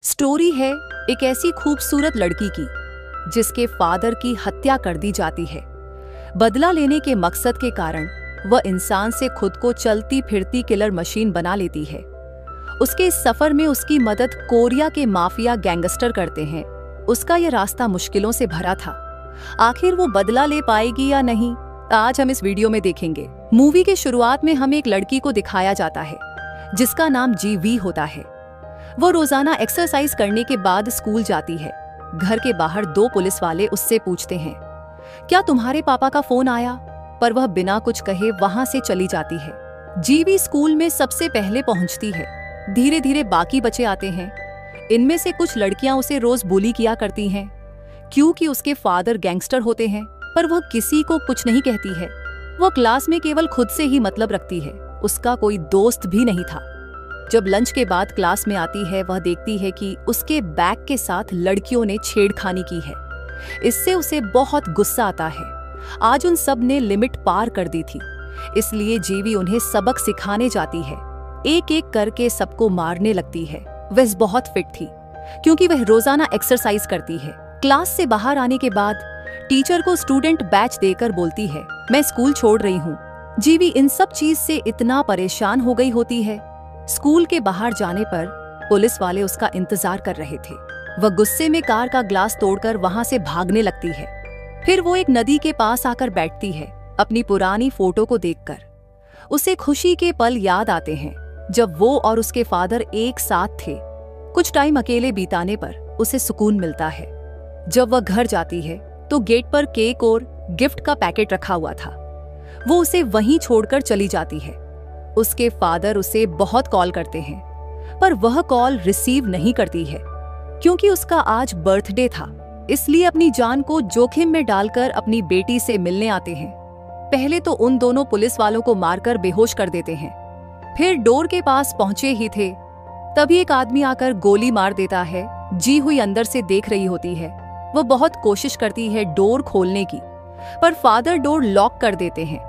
Story है एक ऐसी खूबसूरत लड़की की जिसके फादर की हत्या कर दी जाती है। बदला लेने के मकसद के कारण वह इंसान से खुद को चलती फिरती किलर मशीन बना लेती है। उसके इस सफर में उसकी मदद कोरिया के माफिया गैंगस्टर करते हैं। उसका यह रास्ता मुश्किलों से भरा था। आखिर वो बदला ले पाएगी या नहीं, आज हम इस वीडियो में देखेंगे। मूवी के शुरुआत में हमें एक लड़की को दिखाया जाता है जिसका नाम जीवी होता है। वो रोजाना एक्सरसाइज करने के बाद स्कूल जाती है। घर के बाहर दो पुलिस वाले उससे पूछते हैं, क्या तुम्हारे पापा का फोन आया? पर वह बिना कुछ कहे वहां से चली जाती है। जीवी स्कूल में सबसे पहले पहुंचती है। धीरे धीरे बाकी बच्चे आते हैं। इनमें से कुछ लड़कियां उसे रोज बुली किया करती हैं क्योंकि उसके फादर गैंगस्टर होते हैं, पर वह किसी को कुछ नहीं कहती है। वह क्लास में केवल खुद से ही मतलब रखती है। उसका कोई दोस्त भी नहीं था। जब लंच के बाद क्लास में आती है, वह देखती है कि उसके बैग के साथ लड़कियों ने छेड़खानी की है। इससे उसे बहुत गुस्सा आता है। आज उन सब ने लिमिट पार कर दी थी, इसलिए जीवी उन्हें सबक सिखाने जाती है। एक एक करके सबको मारने लगती है। वह बहुत फिट थी क्योंकि वह रोजाना एक्सरसाइज करती है। क्लास से बाहर आने के बाद टीचर को स्टूडेंट बैच देकर बोलती है, मैं स्कूल छोड़ रही हूँ। जीवी इन सब चीज से इतना परेशान हो गई होती है। स्कूल के बाहर जाने पर पुलिस वाले उसका इंतजार कर रहे थे। वह गुस्से में कार का ग्लास तोड़कर वहां से भागने लगती है। फिर वो एक नदी के पास आकर बैठती है। अपनी पुरानी फोटो को देखकर उसे खुशी के पल याद आते हैं जब वो और उसके फादर एक साथ थे। कुछ टाइम अकेले बिताने पर उसे सुकून मिलता है। जब वह घर जाती है तो गेट पर केक और गिफ्ट का पैकेट रखा हुआ था। वो उसे वहीं छोड़कर चली जाती है। उसके फादर उसे बहुत कॉल करते हैं, पर वह कॉल रिसीव नहीं करती है क्योंकि उसका आज बर्थडे था। इसलिए अपनी जान को जोखिम में डालकर अपनी बेटी से मिलने आते हैं। पहले तो उन दोनों पुलिस वालों को मारकर बेहोश कर देते हैं। फिर डोर के पास पहुंचे ही थे तभी एक आदमी आकर गोली मार देता है। जी हुई अंदर से देख रही होती है। वह बहुत कोशिश करती है डोर खोलने की, पर फादर डोर लॉक कर देते हैं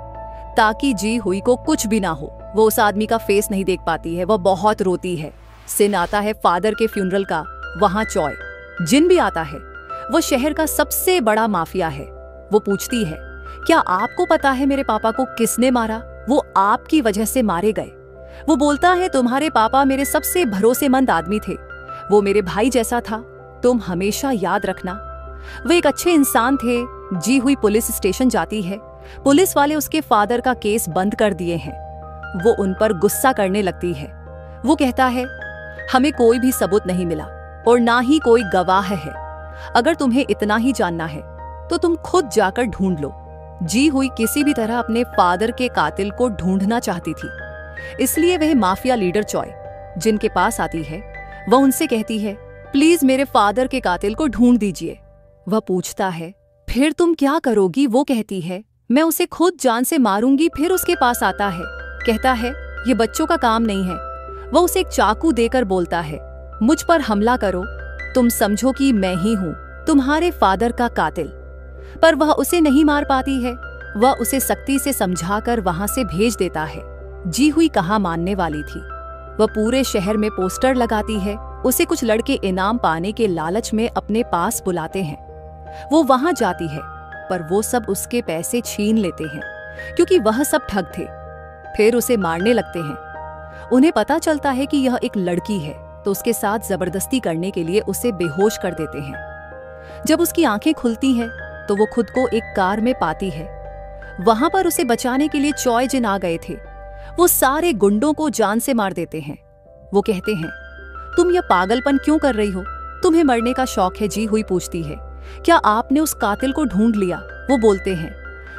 ताकि जी हुई को कुछ भी ना हो। वो उस आदमी का फेस नहीं देख पाती है। वह बहुत रोती है। सीन आता है फादर के फ्यूनरल का। वहां चॉय जिन भी आता है। वो शहर का सबसे बड़ा माफिया है। वो पूछती है, क्या आपको पता है मेरे पापा को किसने मारा? वो आपकी वजह से मारे गए। वो बोलता है, तुम्हारे पापा मेरे सबसे भरोसेमंद आदमी थे। वो मेरे भाई जैसा था, तुम हमेशा याद रखना। वो एक अच्छे इंसान थे। जी हुई पुलिस स्टेशन जाती है। पुलिस वाले उसके फादर का केस बंद कर दिए हैं। वो उन पर गुस्सा करने लगती है। वो कहता है, हमें कोई भी सबूत नहीं मिला और ना ही कोई गवाह है। अगर तुम्हें इतना ही जानना है तो तुम खुद जाकर ढूंढ लो। जी हुई किसी भी तरह अपने फादर के कातिल को ढूंढना चाहती थी, इसलिए वह माफिया लीडर चॉय जिनके पास आती है। वह उनसे कहती है, प्लीज मेरे फादर के कातिल को ढूंढ दीजिए। वह पूछता है, फिर तुम क्या करोगी? वो कहती है, मैं उसे खुद जान से मारूंगी। फिर उसके पास आता है, कहता है, ये बच्चों का काम नहीं है। वह उसे एक चाकू देकर बोलता है, मुझ पर हमला करो, तुम समझो कि मैं ही हूँ तुम्हारे फादर का कातिल। पर वह उसे नहीं मार पाती है। वह उसे सख्ती से समझाकर वहां से भेज देता है। जी हुई कहाँ मानने वाली थी। वह पूरे शहर में पोस्टर लगाती है। उसे कुछ लड़के इनाम पाने के लालच में अपने पास बुलाते हैं। वो वहां जाती है, पर वो सब उसके पैसे छीन लेते हैं क्योंकि वह सब ठग थे। फिर उसे मारने लगते हैं। उन्हें पता चलता है कि यह एक लड़की है, तो उसके साथ जबरदस्ती करने के लिए उसे बेहोश कर देते हैं। जब उसकी आंखें खुलती हैं तो वो खुद को एक कार में पाती है। वहां पर उसे बचाने के लिए चॉय जिन आ गए थे। वो सारे गुंडों को जान से मार देते हैं। वो कहते हैं, तुम यह पागलपन क्यों कर रही हो? तुम्हें मरने का शौक है? जी हुई पूछती है, क्या आपने उस कातिल को ढूंढ लिया? वो बोलते हैं,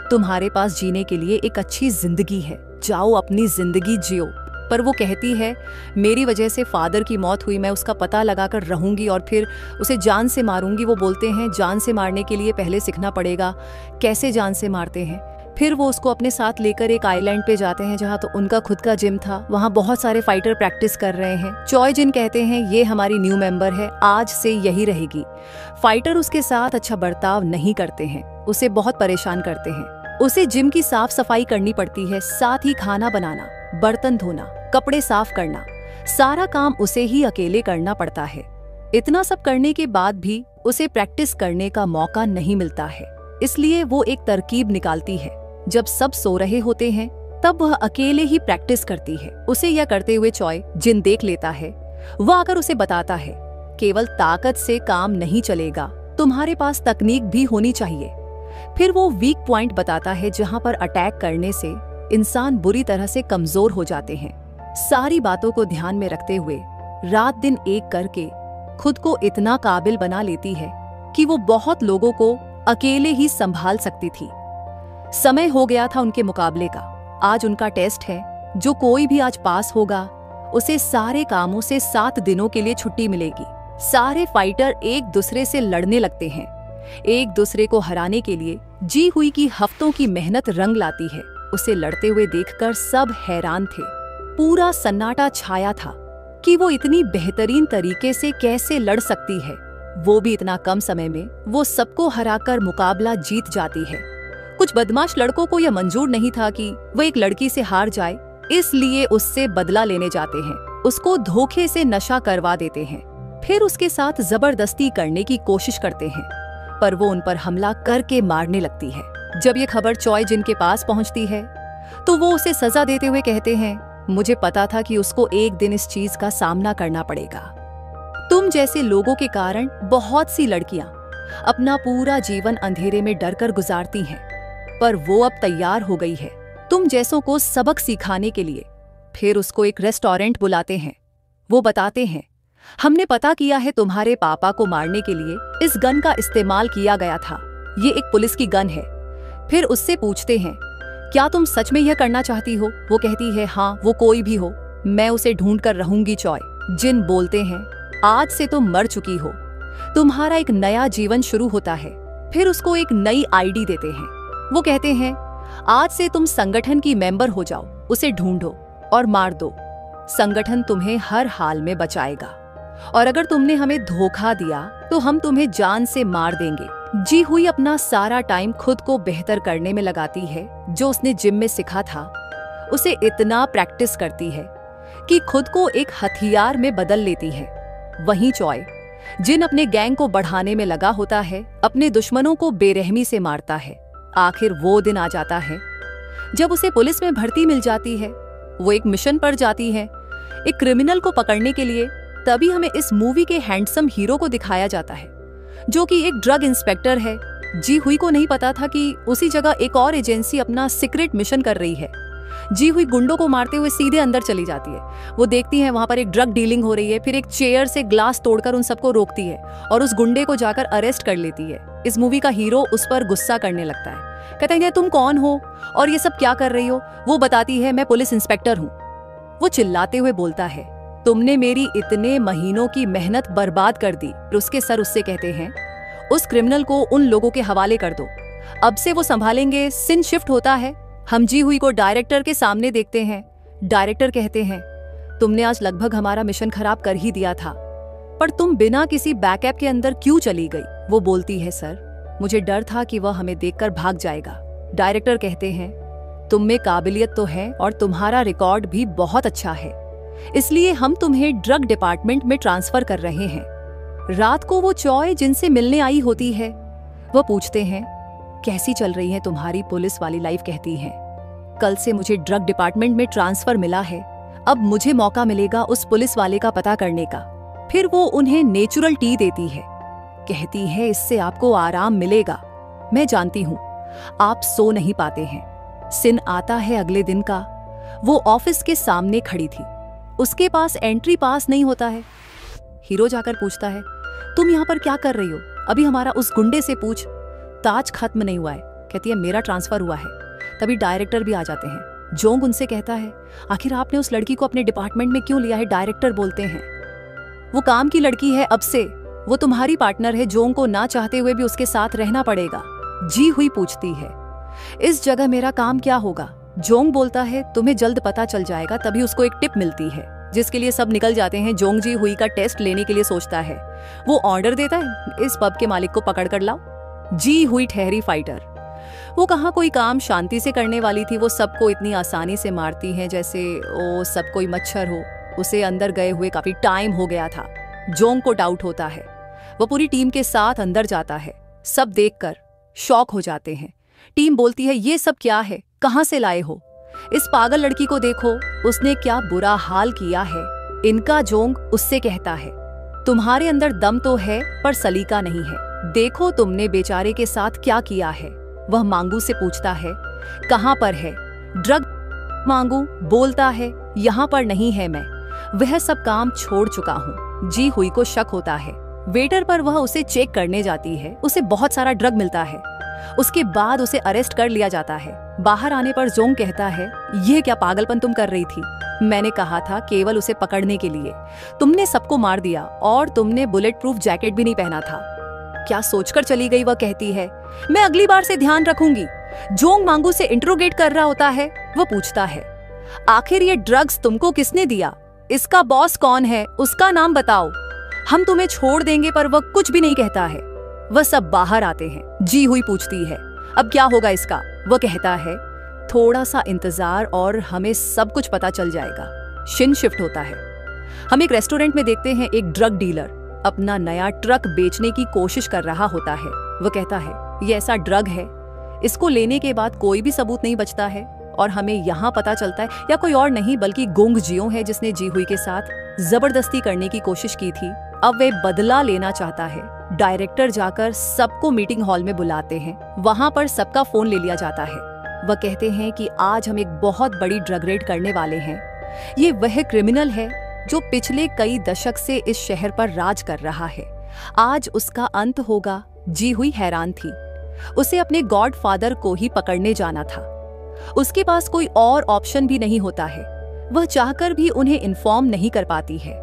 तुम्हारे पास जीने के लिए एक अच्छी जिंदगी है, जाओ अपनी जिंदगी जियो। पर वो कहती है, मेरी वजह से फादर की मौत हुई, मैं उसका पता लगाकर रहूंगी और फिर उसे जान से मारूंगी। वो बोलते हैं, जान से मारने के लिए पहले सीखना पड़ेगा कैसे जान से मारते हैं। फिर वो उसको अपने साथ लेकर एक आइलैंड पे जाते हैं जहाँ तो उनका खुद का जिम था। वहाँ बहुत सारे फाइटर प्रैक्टिस कर रहे हैं। चॉय जिन कहते हैं, ये हमारी न्यू मेंबर है, आज से यही रहेगी। फाइटर उसके साथ अच्छा बर्ताव नहीं करते हैं, उसे बहुत परेशान करते हैं। उसे जिम की साफ सफाई करनी पड़ती है, साथ ही खाना बनाना, बर्तन धोना, कपड़े साफ करना, सारा काम उसे ही अकेले करना पड़ता है। इतना सब करने के बाद भी उसे प्रैक्टिस करने का मौका नहीं मिलता है, इसलिए वो एक तरकीब निकालती है। जब सब सो रहे होते हैं तब वह अकेले ही प्रैक्टिस करती है। उसे यह करते हुए चॉय जिन देख लेता है। वह आकर उसे बताता है, केवल ताकत से काम नहीं चलेगा, तुम्हारे पास तकनीक भी होनी चाहिए। फिर वो वीक पॉइंट बताता है जहां पर अटैक करने से इंसान बुरी तरह से कमजोर हो जाते हैं। सारी बातों को ध्यान में रखते हुए रात दिन एक करके खुद को इतना काबिल बना लेती है कि वो बहुत लोगों को अकेले ही संभाल सकती थी। समय हो गया था उनके मुकाबले का। आज उनका टेस्ट है। जो कोई भी आज पास होगा उसे सारे कामों से 7 दिनों के लिए छुट्टी मिलेगी। सारे फाइटर एक दूसरे से लड़ने लगते हैं। एक दूसरे को हराने के लिए जी हुई की हफ्तों की मेहनत रंग लाती है। उसे लड़ते हुए देखकर सब हैरान थे। पूरा सन्नाटा छाया था कि वो इतनी बेहतरीन तरीके से कैसे लड़ सकती है, वो भी इतना कम समय में। वो सबको हराकर मुकाबला जीत जाती है। कुछ बदमाश लड़कों को यह मंजूर नहीं था कि वो एक लड़की से हार जाए, इसलिए उससे बदला लेने जाते हैं। उसको धोखे से नशा करवा देते हैं, फिर उसके साथ जबरदस्ती करने की कोशिश करते हैं, पर वो उन पर हमला करके मारने लगती है। जब ये खबर चॉय जिन के पास पहुंचती है तो वो उसे सजा देते हुए कहते हैं, मुझे पता था कि उसको एक दिन इस चीज का सामना करना पड़ेगा। तुम जैसे लोगों के कारण बहुत सी लड़कियां अपना पूरा जीवन अंधेरे में डरकर गुजारती हैं, पर वो अब तैयार हो गई है तुम जैसों को सबक सिखाने के लिए। फिर उसको एक रेस्टोरेंट बुलाते हैं। वो बताते हैं, हमने पता किया है तुम्हारे पापा को मारने के लिए इस गन का इस्तेमाल किया गया था। ये एक पुलिस की गन है। फिर उससे पूछते हैं, क्या तुम सच में यह करना चाहती हो? वो कहती है, हाँ, वो कोई भी हो, मैं उसे ढूंढ कर रहूंगी। चॉय जिन बोलते हैं, आज से तुम मर चुकी हो, तुम्हारा एक नया जीवन शुरू होता है। फिर उसको एक नई आईडी देते हैं। वो कहते हैं, आज से तुम संगठन की मेंबर हो जाओ, उसे ढूंढो और मार दो। संगठन तुम्हें हर हाल में बचाएगा, और अगर तुमने हमें धोखा दिया तो हम तुम्हें जान से मार देंगे। जी हुई अपना सारा टाइम खुद को बेहतर करने में लगाती है। जो उसने जिम में सीखा था उसे इतना प्रैक्टिस करती है कि खुद को एक हथियार में बदल लेती है। वहीं चॉय जिन अपने गैंग को बढ़ाने में लगा होता है, अपने दुश्मनों को बेरहमी से मारता है। आखिर वो दिन आ जाता है जब उसे पुलिस में भर्ती मिल जाती है। वो एक मिशन पर जाती है, एक क्रिमिनल को पकड़ने के लिए। तभी हमें इस मूवी के हैंडसम हीरो को दिखाया जाता है, जो कि एक ड्रग इंस्पेक्टर है। जी हुई को नहीं पता था कि उसी जगह एक और एजेंसी अपना सीक्रेट मिशन कर रही है। जी हुई गुंडों को मारते हुए सीधे अंदर चली जाती है। वो देखती है वहां पर एक ड्रग डीलिंग हो रही है। फिर एक चेयर से ग्लास तोड़कर उन सबको रोकती है और उस गुंडे को जाकर अरेस्ट कर लेती है। इस मूवी का हीरो उस पर गुस्सा करने लगता है, कहता है, तुम कौन हो और ये सब क्या कर रही हो? वो बताती है, मैं पुलिस इंस्पेक्टर हूँ। वो चिल्लाते हुए बोलता है, तुमने मेरी इतने महीनों की मेहनत बर्बाद कर दी। उसके सर उससे कहते हैं, उस क्रिमिनल को उन लोगों के हवाले कर दो, अब से वो संभालेंगे। सीन शिफ्ट होता है। हम जी हुई को डायरेक्टर के सामने देखते हैं। डायरेक्टर कहते हैं, तुमने आज लगभग हमारा मिशन खराब कर ही दिया था, पर तुम बिना किसी बैकअप के अंदर क्यों चली गई? वो बोलती है, सर, मुझे डर था कि वह हमें देखकर भाग जाएगा। डायरेक्टर कहते हैं, तुम में काबिलियत तो है और तुम्हारा रिकॉर्ड भी बहुत अच्छा है, इसलिए हम तुम्हें ड्रग डिपार्टमेंट में ट्रांसफर कर रहे हैं। रात को वो चॉय जिनसे मिलने आई होती है। वह पूछते हैं, कैसी चल रही है तुम्हारी पुलिस वाली लाइफ? कहती है, कल से मुझे ड्रग डिपार्टमेंट में ट्रांसफर मिला है, अब मुझे मौका मिलेगा उस पुलिस वाले का पता करने का। फिर वो उन्हें नेचुरल टी देती है। कहती है, इससे आपको आराम मिलेगा। मैं जानती हूँ आप सो नहीं पाते हैं। सीन आता है अगले दिन का। वो ऑफिस के सामने खड़ी थी। उसके पास एंट्री पास नहीं होता है। हीरो जाकर पूछता है, तुम यहाँ पर क्या कर रही हो? अभी हमारा उस गुंडे से पूछ, ताज खत्म नहीं हुआ है। कहती है, मेरा ट्रांसफर हुआ है। तभी डायरेक्टर भी आ जाते हैं। जोंग उनसे कहता है, आखिर आपने उस लड़की को अपने डिपार्टमेंट में क्यों लिया है? डायरेक्टर बोलते हैं, वो काम की लड़की है, अब से वो तुम्हारी पार्टनर है। जोंग को ना चाहते हुए भी उसके साथ रहना पड़ेगा। जी हुई पूछती है, इस जगह मेरा काम क्या होगा? जोंग बोलता है, तुम्हें जल्द पता चल जाएगा। तभी उसको एक टिप मिलती है, जिसके लिए सब निकल जाते हैं। जोंग जी हुई का टेस्ट लेने के लिए सोचता है। वो ऑर्डर देता है, इस पब के मालिक को पकड़ कर लाओ। जी हुई ठहरी फाइटर। वो कहाँ कोई काम शांति से करने वाली थी। वो सबको इतनी आसानी से मारती है जैसे वो सब कोई मच्छर हो। उसे अंदर गए हुए काफी टाइम हो गया था। जोंग को डाउट होता है। वो पूरी टीम के साथ अंदर जाता है। सब देखकर शॉक हो जाते हैं। टीम बोलती है, ये सब क्या है, कहां से लाए हो? इस पागल लड़की को देखो, उसने क्या बुरा हाल किया है। इनका जोंग उससे कहता है, तुम्हारे अंदर दम तो है पर सलीका नहीं है। देखो तुमने बेचारे के साथ क्या किया है। वह मांगू से पूछता है, कहां पर है ड्रग? मांगू बोलता है, यहाँ पर नहीं है, मैं वह सब काम छोड़ चुका हूँ। जी हुई को शक होता है। वेटर पर वह उसे चेक करने जाती है। उसे बहुत सारा ड्रग मिलता है। उसके बाद उसे अरेस्ट कर लिया जाता है। बाहर आने पर जोंग कहता है, यह क्या पागलपन तुम कर रही थी? मैंने कहा था केवल उसे पकड़ने के लिए। तुमने सबको मार दिया और तुमने बुलेट प्रूफ जैकेट भी नहीं पहना था। क्या सोचकर चली गई? वह कहती है, मैं अगली बार से ध्यान रखूंगी। जोंग मांगू से इंट्रोगेट कर रहा होता है। वह पूछता है, आखिर ये ड्रग्स तुमको किसने दिया? इसका बॉस कौन है? उसका नाम बताओ, हम तुम्हें छोड़ देंगे। पर वह कुछ भी नहीं कहता है। वह सब बाहर आते हैं। जी हुई पूछती है, अब क्या होगा इसका? वह कहता है, थोड़ा सा इंतजार और हमें सब कुछ पता चल जाएगा। शिन शिफ्ट होता है। हम एक रेस्टोरेंट में देखते हैं एक ड्रग डीलर अपना नया ट्रक बेचने की कोशिश कर रहा होता है। वह कहता है, ये ऐसा ड्रग है, इसको लेने के बाद कोई भी सबूत नहीं बचता है और हमें यहाँ पता चलता है या कोई और नहीं बल्कि गोंग जियो है जिसने जी हुई के साथ जबरदस्ती करने की कोशिश की थी। अब वे बदला लेना चाहता है। डायरेक्टर जाकर सबको मीटिंग हॉल में बुलाते हैं। वहां पर सबका फोन ले लिया जाता है। वह कहते हैं कि आज हम एक बहुत बड़ी ड्रग रेड करने वाले हैं। ये वह क्रिमिनल है जो पिछले कई दशक से इस शहर पर राज कर रहा है। आज उसका अंत होगा। जी हुई हैरान थी। उसे अपने गॉड फादर को ही पकड़ने जाना था। उसके पास कोई और ऑप्शन भी नहीं होता है। वह चाहकर भी उन्हें इन्फॉर्म नहीं कर पाती है।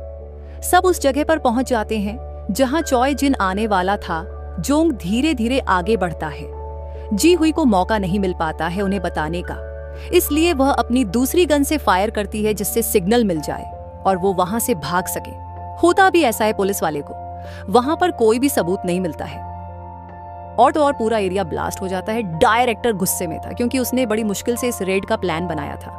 सब उस जगह पर पहुंच जाते हैं जहां चॉय जिन आने वाला था। जोंग धीरे धीरे आगे बढ़ता है। जी हुई को मौका नहीं मिल पाता है उन्हें बताने का, इसलिए वह अपनी दूसरी गन से फायर करती है जिससे सिग्नल मिल जाए और वो वहां से भाग सके। होता भी ऐसा है पुलिस वाले को। वहां पर कोई भी सबूत नहीं मिलता है और तो और पूरा एरिया ब्लास्ट हो जाता है। डायरेक्टर गुस्से में था क्योंकि उसने बड़ी मुश्किल से इस रेड का प्लान बनाया था।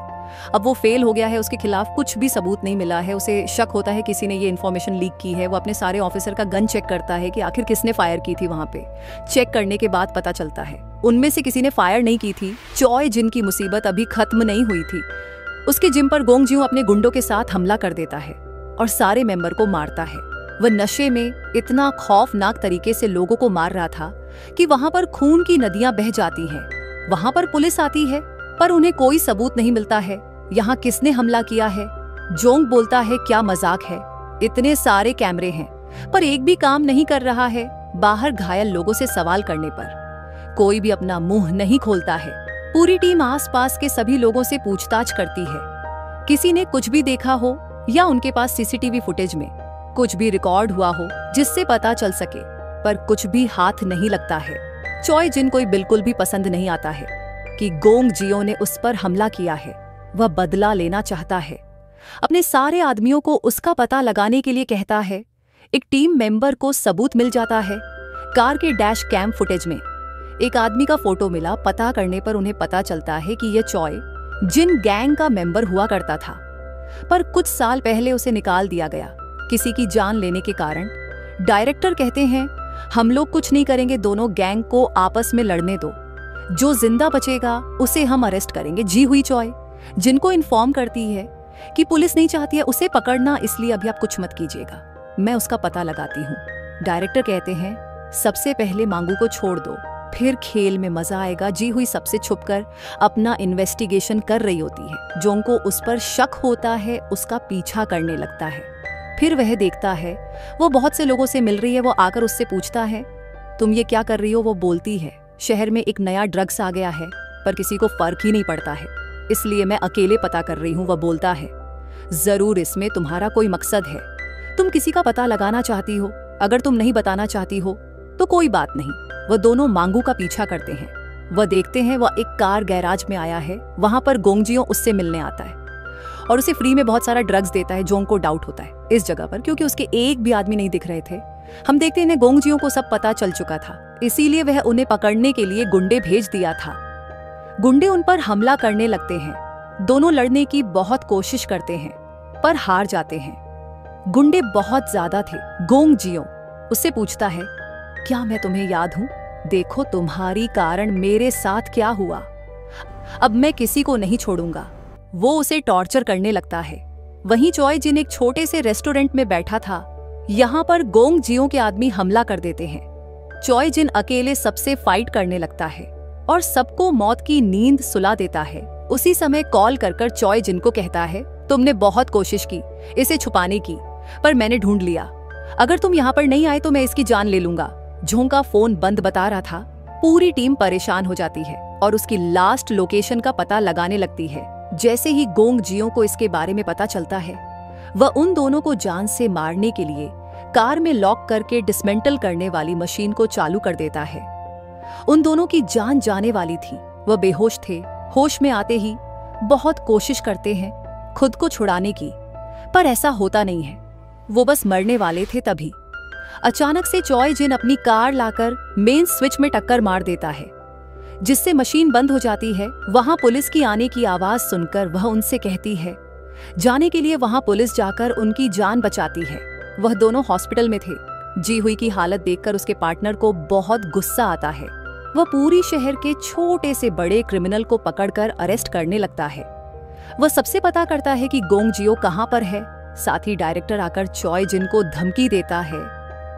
अब वो फेल हो गया है। उसके खिलाफ कुछ भी सबूत नहीं मिला है। उसे शक होता है किसी ने ये इन्फॉर्मेशन लीक की है। वो अपने सारे ऑफिसर का गन चेक करता है कि आखिर किसने फायर की थी। वहां पे चेक करने के बाद पता चलता है उनमें से किसी ने फायर नहीं की थी। चॉय जिन की मुसीबत अभी खत्म नहीं हुई थी। उसके जिम पर गोंग जियो अपने गुंडों के साथ हमला कर देता है और सारे मेंबर को मारता है। वह नशे में इतना खौफनाक तरीके से लोगों को मार रहा था कि वहां पर खून की नदियां बह जाती हैं। वहां पर पुलिस आती है पर उन्हें कोई सबूत नहीं मिलता है। यहाँ किसने हमला किया है? जोंग बोलता है, क्या मजाक है? इतने सारे कैमरे हैं पर एक भी काम नहीं कर रहा है। बाहर घायल लोगों से सवाल करने पर कोई भी अपना मुंह नहीं खोलता है। पूरी टीम आसपास के सभी लोगों से पूछताछ करती है। किसी ने कुछ भी देखा हो या उनके पास सीसीटीवी फुटेज में कुछ भी रिकॉर्ड हुआ हो जिससे पता चल सके, पर कुछ भी हाथ नहीं लगता है। चॉय जिन कोई बिल्कुल भी पसंद नहीं आता है कि गोंग जियो ने उस पर हमला किया है। वह बदला लेना चाहता है। अपने सारे आदमियों को उसका पता लगाने के लिए कहता है। एक टीम मेंबर को सबूत मिल जाता है। कार के डैश कैम फुटेज में एक आदमी का फोटो मिला। पता करने पर उन्हें पता चलता है कि यह चॉय जिन गैंग का मेंबर हुआ करता था, पर कुछ साल पहले उसे निकाल दिया गया किसी की जान लेने के कारण। डायरेक्टर कहते हैं, हम लोग कुछ नहीं करेंगे, दोनों गैंग को आपस में लड़ने दो। जो जिंदा बचेगा उसे हम अरेस्ट करेंगे। जी हुई चॉय जिनको इन्फॉर्म करती है कि पुलिस नहीं चाहती है उसे पकड़ना, इसलिए अभी आप कुछ मत कीजिएगा, मैं उसका पता लगाती हूँ। डायरेक्टर कहते हैं, सबसे पहले मांगू को छोड़ दो, फिर खेल में मजा आएगा। जी हुई सबसे छुपकर अपना इन्वेस्टिगेशन कर रही होती है। जोंग को उस पर शक होता है, उसका पीछा करने लगता है। फिर वह देखता है वो बहुत से लोगों से मिल रही है। वो आकर उससे पूछता है, तुम ये क्या कर रही हो? वो बोलती है, शहर में एक नया ड्रग्स आ गया है पर किसी को फर्क ही नहीं पड़ता है, इसलिए मैं अकेले पता कर रही हूँ। वह बोलता है, जरूर इसमें तुम्हारा कोई मकसद है, तुम किसी का पता लगाना चाहती हो। अगर तुम नहीं बताना चाहती हो तो कोई बात नहीं। वह दोनों मांगू का पीछा करते हैं। वह देखते हैं वह एक कार गैराज में आया है। वहां पर गोंग जियो उससे मिलने आता है और उसे फ्री में बहुत सारा ड्रग्स देता है। जोंग को डाउट होता है इस जगह पर क्योंकि उसके एक भी आदमी नहीं दिख रहे थे। हम देखते हैं गोंग जियो को सब पता चल चुका था, इसीलिए वह उन्हें पकड़ने के लिए गुंडे भेज दिया था। गुंडे उन पर हमला करने लगते हैं। दोनों लड़ने की बहुत कोशिश करते हैं पर हार जाते हैं। गुंडे बहुत ज्यादा थे। गोंग जियो उससे पूछता है, क्या मैं तुम्हें याद हूं? देखो तुम्हारी कारण मेरे साथ क्या हुआ, अब मैं किसी को नहीं छोड़ूंगा। वो उसे टॉर्चर करने लगता है। वहीं चॉय जिन एक छोटे से रेस्टोरेंट में बैठा था, यहाँ पर गोंग जियो के आदमी हमला कर देते हैं। चॉय जिन अकेले सबसे फाइट करने लगता है और सबको मौत की नींद सुला देता है। उसी समय कॉल कर चॉय जिन को कहता है, तुमने बहुत कोशिश की इसे छुपाने की, पर मैंने ढूंढ लिया। अगर तुम यहाँ पर नहीं आए तो मैं इसकी जान ले लूंगा। जोंग का फोन बंद बता रहा था। पूरी टीम परेशान हो जाती है और उसकी लास्ट लोकेशन का पता लगाने लगती है। जैसे ही गोंग जियो को इसके बारे में पता चलता है, वह उन दोनों को जान से मारने के लिए कार में लॉक करके डिसमेंटल करने वाली मशीन को चालू कर देता है। उन दोनों की जान जाने वाली थी। वह बेहोश थे। होश में आते ही बहुत कोशिश करते हैं खुद को छुड़ाने की, पर ऐसा होता नहीं है। वो बस मरने वाले थे। तभी अचानक से चॉय जिन अपनी कार लाकर मेन स्विच में टक्कर मार देता है, जिससे मशीन बंद हो जाती है। वहां पुलिस की आने की आवाज सुनकर वह उनसे कहती है जाने के लिए। वहां पुलिस जाकर उनकी जान बचाती है। वह दोनों हॉस्पिटल में थे। जी हुई की हालत देखकर उसके पार्टनर को बहुत गुस्सा आता है। वह पूरी शहर के छोटे से बड़े क्रिमिनल को पकड़कर अरेस्ट करने लगता है। वह सबसे पता करता है कि गोंग जियो कहां पर है। साथ ही डायरेक्टर आकर चॉय जिन को धमकी देता है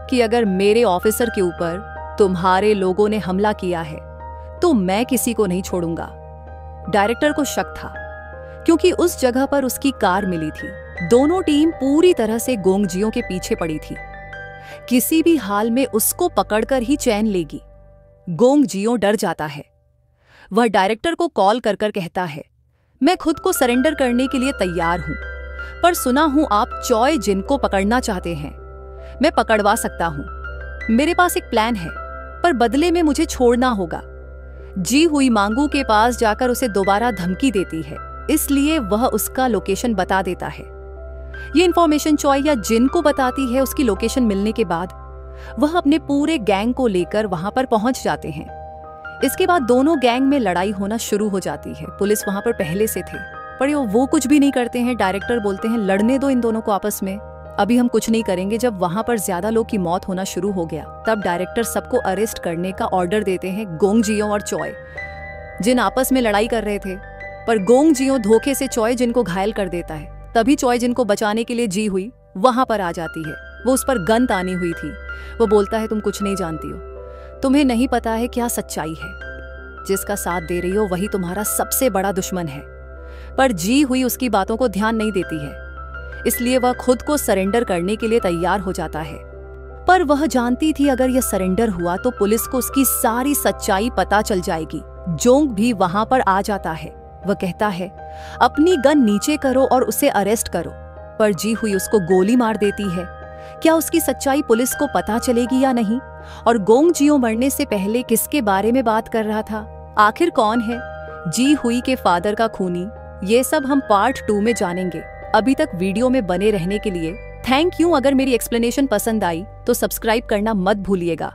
कि अगर मेरे ऑफिसर के ऊपर तुम्हारे लोगों ने हमला किया है तो मैं किसी को नहीं छोड़ूंगा। डायरेक्टर को शक था क्योंकि उस जगह पर उसकी कार मिली थी। दोनों टीम पूरी तरह से गोंग जियो के पीछे पड़ी थी। किसी भी हाल में उसको पकड़कर ही चैन लेगी। गोंग जियो डर जाता है। वह डायरेक्टर को कॉल कर कहता है, मैं खुद को सरेंडर करने के लिए तैयार हूं, पर सुना हूं आप चॉय जिन को पकड़ना चाहते हैं। मैं पकड़वा सकता हूं। मेरे पास एक प्लान है, पर बदले में मुझे छोड़ना होगा। जी हुई मांगू के पास जाकर उसे दोबारा धमकी देती है, इसलिए वह उसका लोकेशन बता देता है। ये इन्फॉर्मेशन चॉय या जिन को बताती है। उसकी लोकेशन मिलने के बाद वह अपने पूरे गैंग को लेकर वहां पर पहुंच जाते हैं। इसके बाद दोनों गैंग में लड़ाई होना शुरू हो जाती है। पुलिस वहां पर पहले से थे, पर वो कुछ भी नहीं करते हैं। डायरेक्टर बोलते हैं लड़ने दो इन दोनों को आपस में, अभी हम कुछ नहीं करेंगे। जब वहां पर ज्यादा लोग की मौत होना शुरू हो गया, तब डायरेक्टर सबको अरेस्ट करने का ऑर्डर देते हैं। गोंग जियो और चॉय जिन आपस में लड़ाई कर रहे थे, पर गोंग जियो धोखे से चॉय जिन को घायल कर देता है। तभी चॉय जिन को बचाने के लिए जी हुई वहां पर आ जाती है। वो उस पर गन तानी हुई थी। वो बोलता है तुम कुछ नहीं जानती हो, तुम्हें नहीं पता है क्या सच्चाई है। जिसका साथ दे रही हो वही तुम्हारा सबसे बड़ा दुश्मन है। पर जी हुई उसकी बातों को ध्यान नहीं देती है, इसलिए वह खुद को सरेंडर करने के लिए तैयार हो जाता है। पर वह जानती थी अगर यह सरेंडर हुआ तो पुलिस को उसकी सारी सच्चाई पता चल जाएगी। जोंग भी वहां पर आ जाता है। वह कहता है अपनी गन नीचे करो और उसे अरेस्ट करो, पर जी हुई उसको गोली मार देती है। क्या उसकी सच्चाई पुलिस को पता चलेगी या नहीं? और गोंग जियो मरने से पहले किसके बारे में बात कर रहा था? आखिर कौन है जी हुई के फादर का खूनी? ये सब हम पार्ट 2 में जानेंगे। अभी तक वीडियो में बने रहने के लिए थैंक यू। अगर मेरी एक्सप्लेनेशन पसंद आई तो सब्सक्राइब करना मत भूलिएगा।